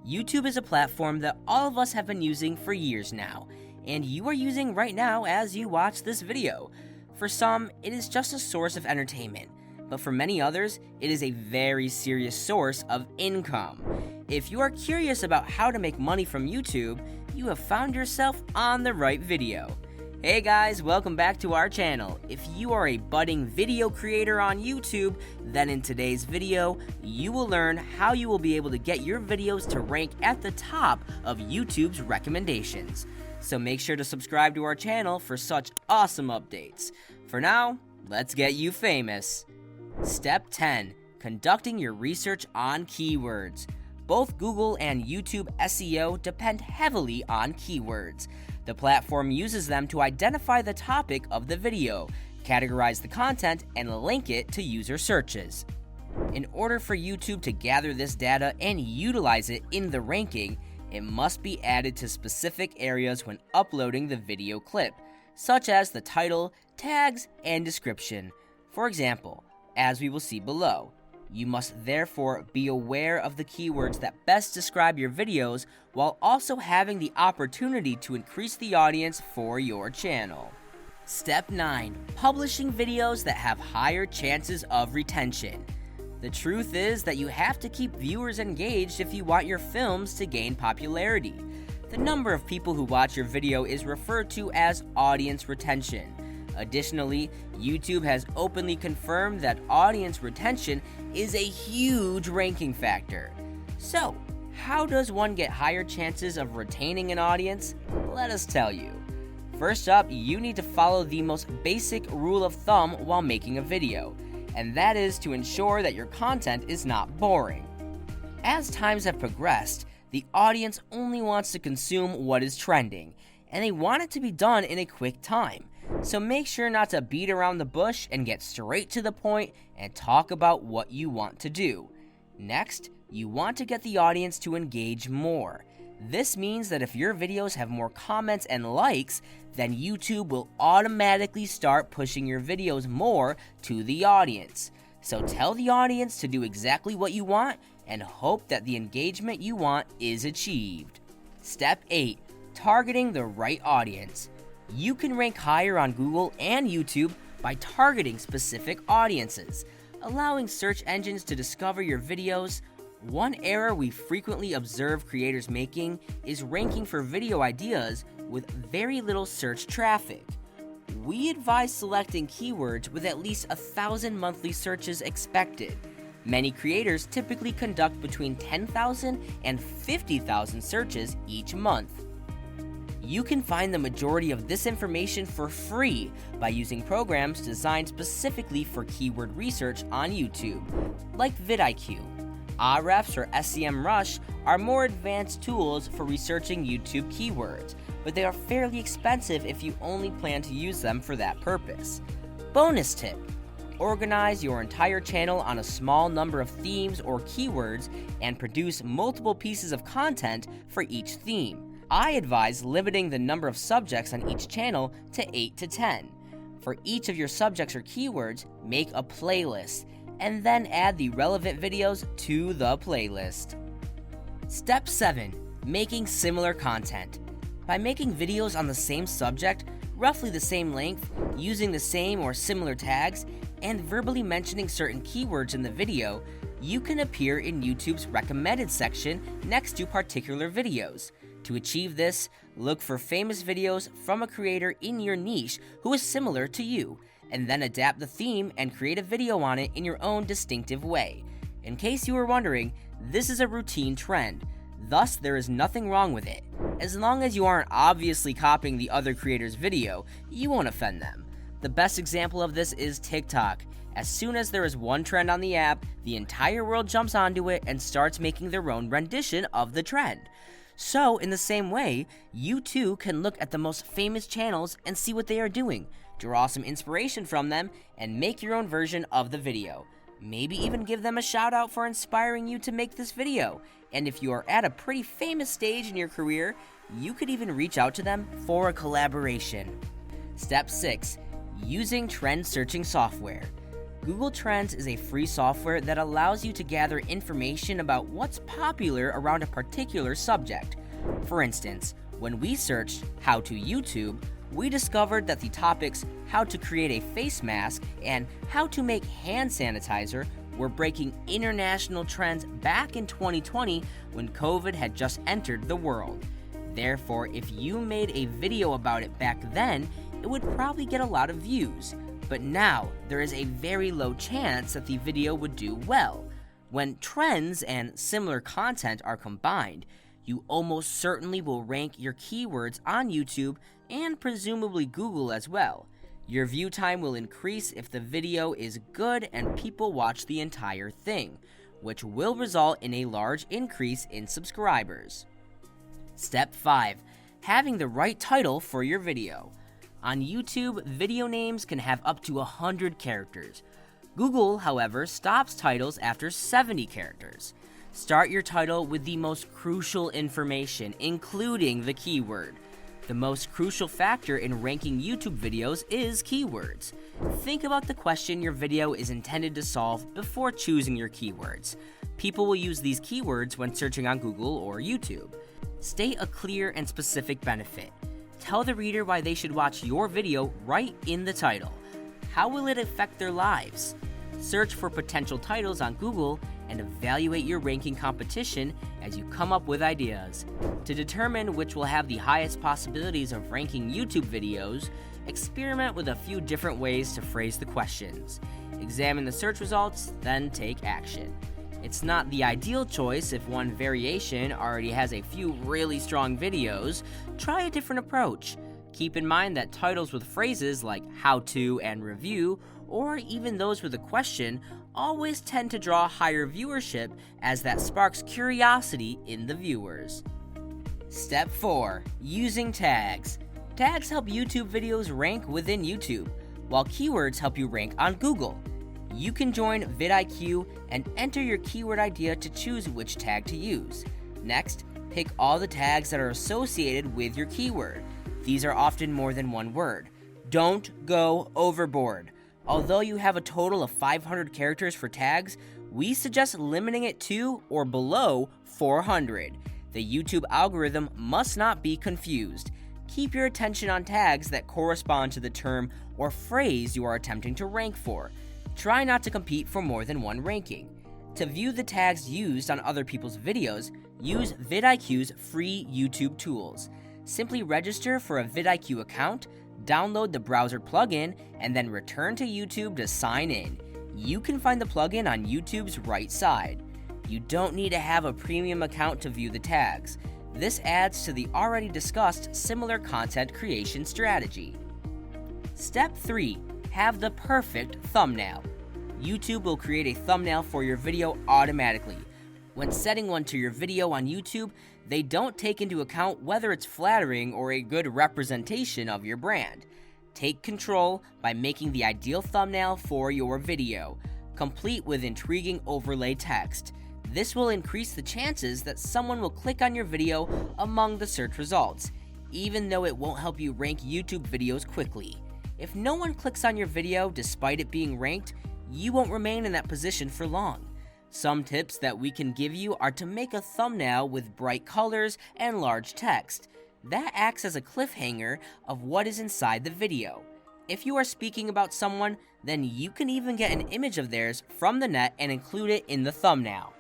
YouTube is a platform that all of us have been using for years now, and you are using right now as you watch this video. For some, it is just a source of entertainment, but for many others, it is a very serious source of income. If you are curious about how to make money from YouTube, you have found yourself on the right video. Hey guys, welcome back to our channel. If you are a budding video creator on YouTube, then in today's video, you will learn how you will be able to get your videos to rank at the top of YouTube's recommendations. So make sure to subscribe to our channel for such awesome updates. For now, let's get you famous. Step 10. Conducting your research on keywords. Both Google and YouTube SEO depend heavily on keywords. The platform uses them to identify the topic of the video, categorize the content, and link it to user searches. In order for YouTube to gather this data and utilize it in the ranking, it must be added to specific areas when uploading the video clip, such as the title, tags, and description. For example, as we will see below, you must therefore be aware of the keywords that best describe your videos while also having the opportunity to increase the audience for your channel. Step 9. Publishing videos that have higher chances of retention. The truth is that you have to keep viewers engaged if you want your films to gain popularity. The number of people who watch your video is referred to as audience retention. Additionally, YouTube has openly confirmed that audience retention is a huge ranking factor. So, how does one get higher chances of retaining an audience? Let us tell you. First up, you need to follow the most basic rule of thumb while making a video, and that is to ensure that your content is not boring. As times have progressed, the audience only wants to consume what is trending, and they want it to be done in a quick time. So make sure not to beat around the bush and get straight to the point and talk about what you want to do. Next, you want to get the audience to engage more. This means that if your videos have more comments and likes, then YouTube will automatically start pushing your videos more to the audience. So tell the audience to do exactly what you want and hope that the engagement you want is achieved. Step 8. Targeting the right audience. You can rank higher on Google and YouTube by targeting specific audiences, allowing search engines to discover your videos. One error we frequently observe creators making is ranking for video ideas with very little search traffic. We advise selecting keywords with at least 1,000 monthly searches expected. Many creators typically conduct between 10,000 and 50,000 searches each month. You can find the majority of this information for free by using programs designed specifically for keyword research on YouTube, like vidIQ. Ahrefs or SEMrush are more advanced tools for researching YouTube keywords, but they are fairly expensive if you only plan to use them for that purpose. Bonus tip: organize your entire channel on a small number of themes or keywords and produce multiple pieces of content for each theme. I advise limiting the number of subjects on each channel to 8 to 10. For each of your subjects or keywords, make a playlist, and then add the relevant videos to the playlist. Step 7. Making similar content. By making videos on the same subject, roughly the same length, using the same or similar tags, and verbally mentioning certain keywords in the video, you can appear in YouTube's recommended section next to particular videos. To achieve this, look for famous videos from a creator in your niche who is similar to you, and then adapt the theme and create a video on it in your own distinctive way. In case you were wondering, this is a routine trend, thus there is nothing wrong with it. As long as you aren't obviously copying the other creator's video, you won't offend them. The best example of this is TikTok. As soon as there is one trend on the app, the entire world jumps onto it and starts making their own rendition of the trend. So, in the same way, you too can look at the most famous channels and see what they are doing, draw some inspiration from them, and make your own version of the video. Maybe even give them a shout out for inspiring you to make this video. And if you are at a pretty famous stage in your career, you could even reach out to them for a collaboration. Step 6. Using trend searching software. Google Trends is a free software that allows you to gather information about what's popular around a particular subject. For instance, when we searched how to YouTube, we discovered that the topics how to create a face mask and how to make hand sanitizer were breaking international trends back in 2020 when COVID had just entered the world. Therefore, if you made a video about it back then, it would probably get a lot of views. But now, there is a very low chance that the video would do well. When trends and similar content are combined, you almost certainly will rank your keywords on YouTube and presumably Google as well. Your view time will increase if the video is good and people watch the entire thing, which will result in a large increase in subscribers. Step 5. Having the right title for your video. On YouTube, video names can have up to 100 characters. Google, however, stops titles after 70 characters. Start your title with the most crucial information, including the keyword. The most crucial factor in ranking YouTube videos is keywords. Think about the question your video is intended to solve before choosing your keywords. People will use these keywords when searching on Google or YouTube. State a clear and specific benefit. Tell the reader why they should watch your video right in the title. How will it affect their lives? Search for potential titles on Google and evaluate your ranking competition as you come up with ideas. To determine which will have the highest possibilities of ranking YouTube videos, experiment with a few different ways to phrase the questions. Examine the search results, then take action. It's not the ideal choice if one variation already has a few really strong videos. Try a different approach. Keep in mind that titles with phrases like how to and review, or even those with a question, always tend to draw higher viewership as that sparks curiosity in the viewers. Step 4. Using tags. Tags help YouTube videos rank within YouTube, while keywords help you rank on Google. You can join vidIQ and enter your keyword idea to choose which tag to use. Next, pick all the tags that are associated with your keyword. These are often more than one word. Don't go overboard. Although you have a total of 500 characters for tags, we suggest limiting it to or below 400. The YouTube algorithm must not be confused. Keep your attention on tags that correspond to the term or phrase you are attempting to rank for. Try not to compete for more than one ranking. To view the tags used on other people's videos, use vidIQ's free YouTube tools. Simply register for a vidIQ account, download the browser plugin, and then return to YouTube to sign in. You can find the plugin on YouTube's right side. You don't need to have a premium account to view the tags. This adds to the already discussed similar content creation strategy. Step 3. Have the perfect thumbnail. YouTube will create a thumbnail for your video automatically. When setting one to your video on YouTube, they don't take into account whether it's flattering or a good representation of your brand. Take control by making the ideal thumbnail for your video, complete with intriguing overlay text. This will increase the chances that someone will click on your video among the search results, even though it won't help you rank YouTube videos quickly. If no one clicks on your video despite it being ranked, you won't remain in that position for long. Some tips that we can give you are to make a thumbnail with bright colors and large text. That acts as a cliffhanger of what is inside the video. If you are speaking about someone, then you can even get an image of theirs from the net and include it in the thumbnail.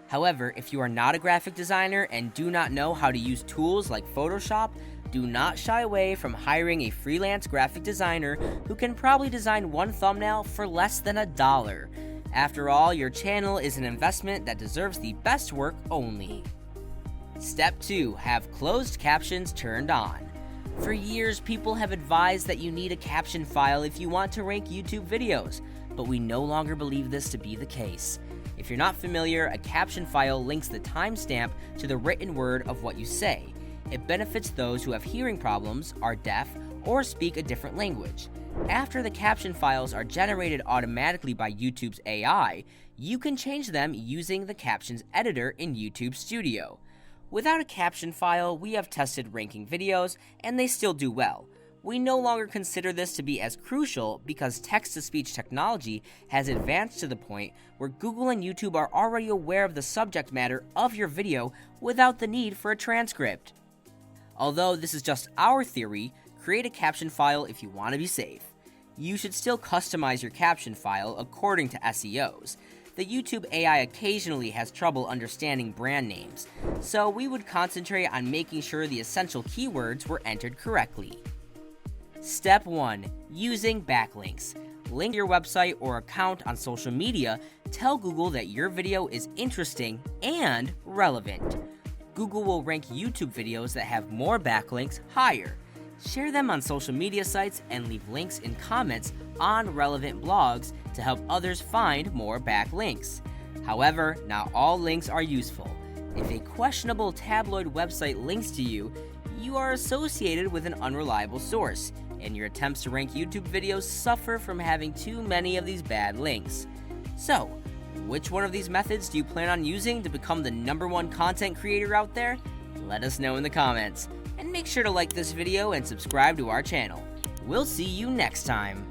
However, if you are not a graphic designer and do not know how to use tools like Photoshop, do not shy away from hiring a freelance graphic designer who can probably design one thumbnail for less than $1. After all, your channel is an investment that deserves the best work only. Step 2. Have closed captions turned on. For years, people have advised that you need a caption file if you want to rank YouTube videos, but we no longer believe this to be the case. If you're not familiar, a caption file links the timestamp to the written word of what you say. It benefits those who have hearing problems, are deaf, or speak a different language. After the caption files are generated automatically by YouTube's AI, you can change them using the captions editor in YouTube Studio. Without a caption file, we have tested ranking videos, and they still do well. We no longer consider this to be as crucial because text-to-speech technology has advanced to the point where Google and YouTube are already aware of the subject matter of your video without the need for a transcript. Although this is just our theory, create a caption file if you want to be safe. You should still customize your caption file according to SEOs. The YouTube AI occasionally has trouble understanding brand names, so we would concentrate on making sure the essential keywords were entered correctly. Step 1. Using backlinks. Link your website or account on social media. Tell Google that your video is interesting and relevant. Google will rank YouTube videos that have more backlinks higher. Share them on social media sites and leave links in comments on relevant blogs to help others find more backlinks. However, not all links are useful. If a questionable tabloid website links to you, you are associated with an unreliable source, and your attempts to rank YouTube videos suffer from having too many of these bad links. So, which one of these methods do you plan on using to become the #1 content creator out there? Let us know in the comments. And make sure to like this video and subscribe to our channel. We'll see you next time.